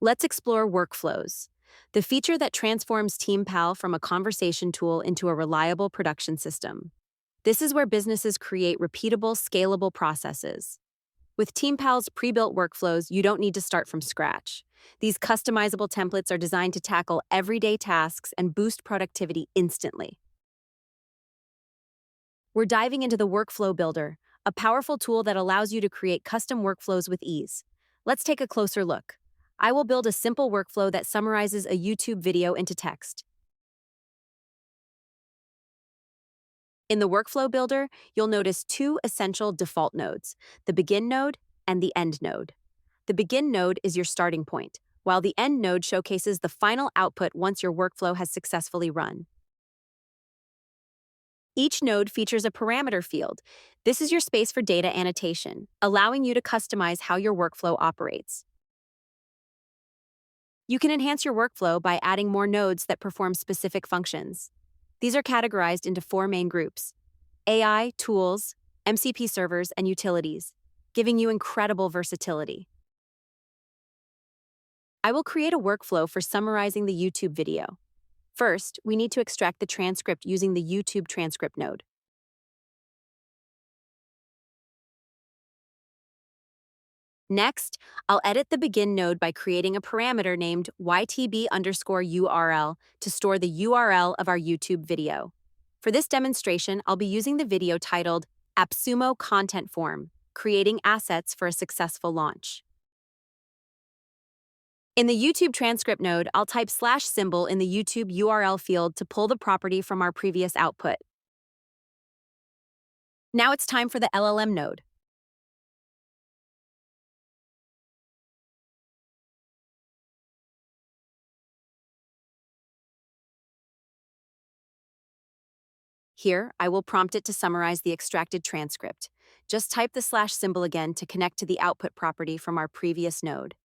Let's explore workflows, the feature that transforms TeamPal from a conversation tool into a reliable production system. This is where businesses create repeatable, scalable processes. With TeamPal's pre-built workflows, you don't need to start from scratch. These customizable templates are designed to tackle everyday tasks and boost productivity instantly. We're diving into the Workflow Builder, a powerful tool that allows you to create custom workflows with ease. Let's take a closer look. I will build a simple workflow that summarizes a YouTube video into text. In the Workflow Builder, you'll notice two essential default nodes, the Begin node and the End node. The Begin node is your starting point, while the End node showcases the final output once your workflow has successfully run. Each node features a parameter field. This is your space for data annotation, allowing you to customize how your workflow operates. You can enhance your workflow by adding more nodes that perform specific functions. These are categorized into four main groups: AI, tools, MCP servers, and utilities, giving you incredible versatility. I will create a workflow for summarizing the YouTube video. First, we need to extract the transcript using the YouTube transcript node. Next, I'll edit the Begin node by creating a parameter named ytb_URL to store the URL of our YouTube video. For this demonstration, I'll be using the video titled AppSumo Content Form, Creating Assets for a Successful Launch. In the YouTube transcript node, I'll type /symbol in the YouTube URL field to pull the property from our previous output. Now it's time for the LLM node. Here, I will prompt it to summarize the extracted transcript. Just type the /symbol again to connect to the output property from our previous node.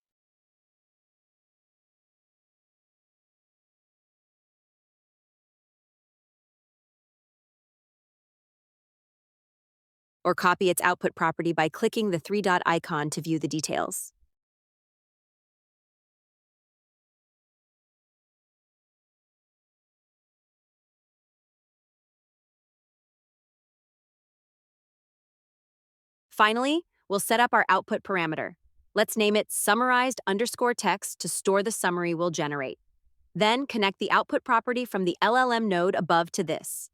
Or copy its output property by clicking the three-dot icon to view the details. Finally, we'll set up our output parameter. Let's name it summarized_text to store the summary we'll generate. Then connect the output property from the LLM node above to this.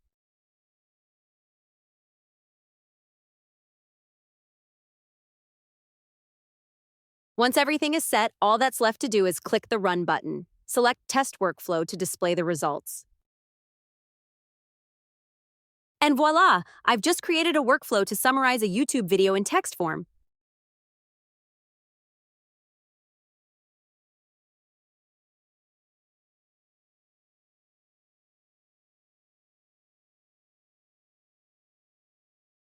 Once everything is set, all that's left to do is click the Run button. Select Test Workflow to display the results. And voila! I've just created a workflow to summarize a YouTube video in text form.